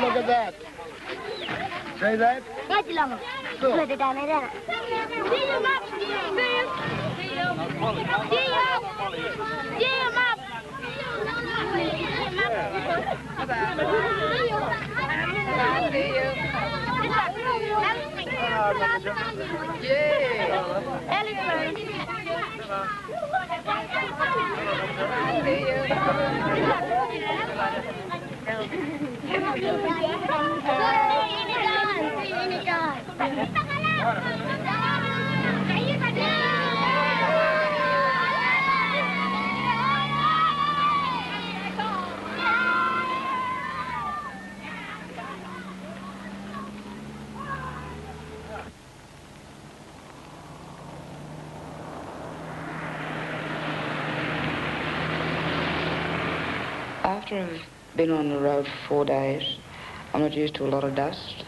look at that. Say that? Right along. Put it down there. See him up. After I've been on the road for 4 days, I'm not used to a lot of dust,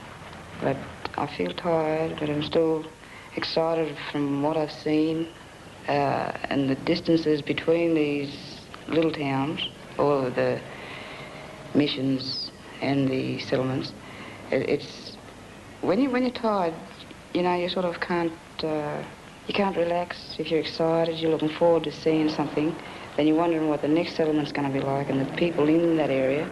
but I feel tired, but I'm still excited from what I've seen and the distances between these little towns, or the missions and the settlements. It's when you're tired, you know, you sort of can't relax. If you're excited, you're looking forward to seeing something, then you're wondering what the next settlement's going to be like, and the people in that area,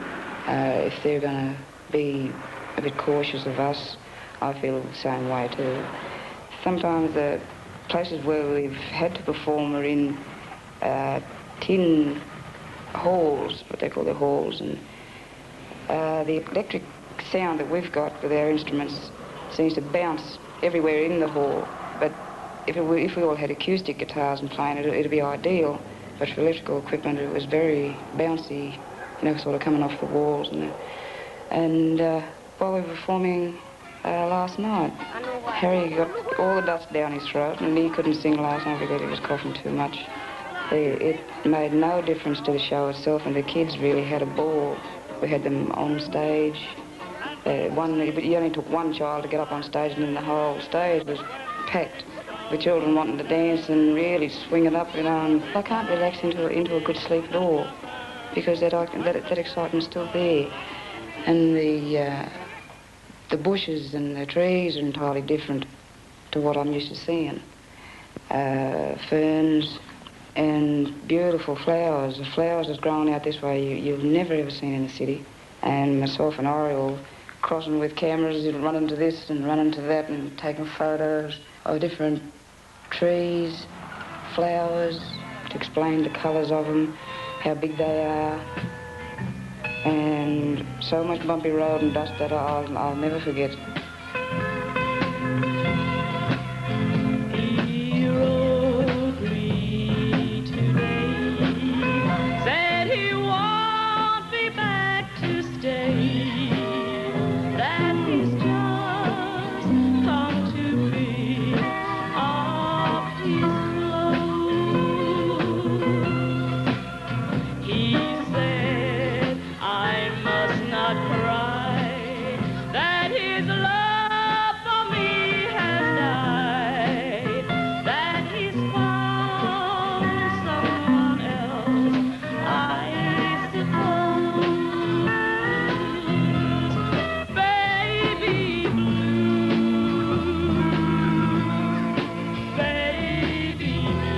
if they're going to be a bit cautious of us. I feel the same way too. Sometimes the places where we've had to perform are in tin halls, what they call the halls, and the electric sound that we've got with our instruments seems to bounce everywhere in the hall. But if we all had acoustic guitars and playing, it'd be ideal. But for electrical equipment, it was very bouncy, you know, sort of coming off the walls. And while we were performing last night, Harry got all the dust down his throat, and he couldn't sing last night because he was coughing too much. It made no difference to the show itself, and the kids really had a ball. We had them on stage. You only took one child to get up on stage, and then the whole stage was packed with children wanting to dance and really swing it up, you know. And I can't relax into a good sleep at all, because that excitement's still there. And the bushes and the trees are entirely different to what I'm used to seeing. Ferns and beautiful flowers. The flowers that's growing out this way you've never ever seen in the city. And myself and Auriel crossing with cameras, running to this and running to that and taking photos of different trees, flowers, to explain the colours of them, how big they are. And so much bumpy road and dust that I'll never forget. He wrote me today, said he won't be back to stay, that he's just come to pick up his clothes. He said I must not cry, that his love for me has died, that he's found someone else, I suppose. Baby blue, baby blue,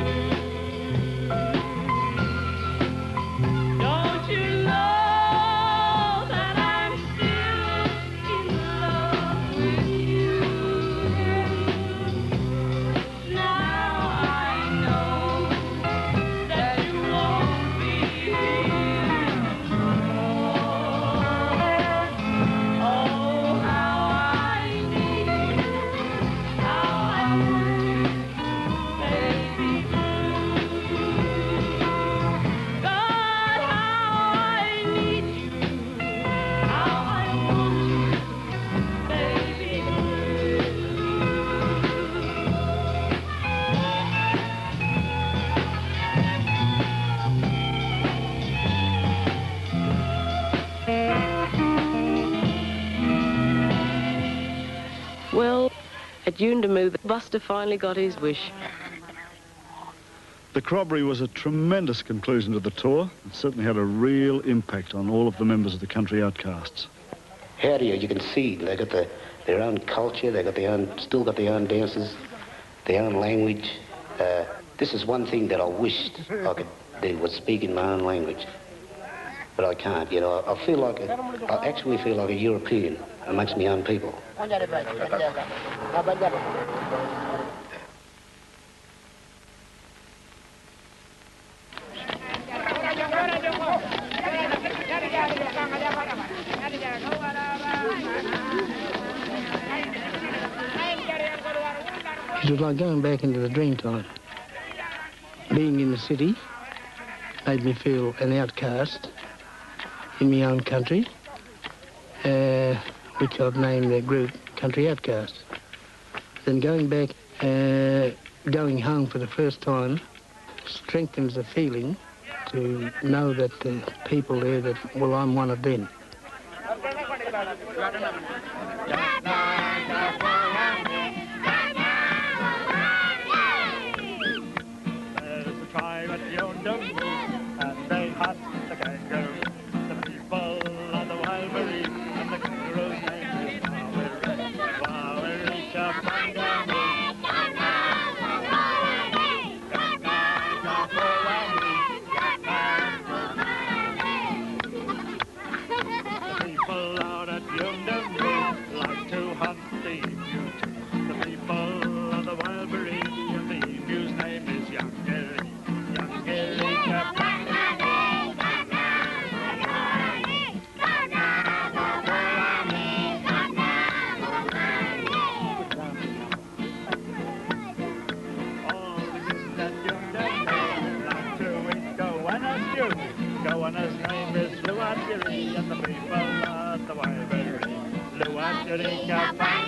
don't you know At Undamoo, Buster finally got his wish. The corroboree was a tremendous conclusion to the tour. It certainly had a real impact on all of the members of the country Outcasts. hairier. You can see they got their own culture. They got still got their own dances, their own language. This is one thing that I wished I could do, was speak in my own language. But I can't, you know. I actually feel like a European amongst my own people. It was like going back into the dream time. Being in the city made me feel an outcast in my own country, which I've named the group Country Outcasts. Then going back, going home for the first time, strengthens the feeling to know that the people there, that, well, I'm one of them. Governor's name is Luanjiri, and the people of the Wild Berry. Luanjiri,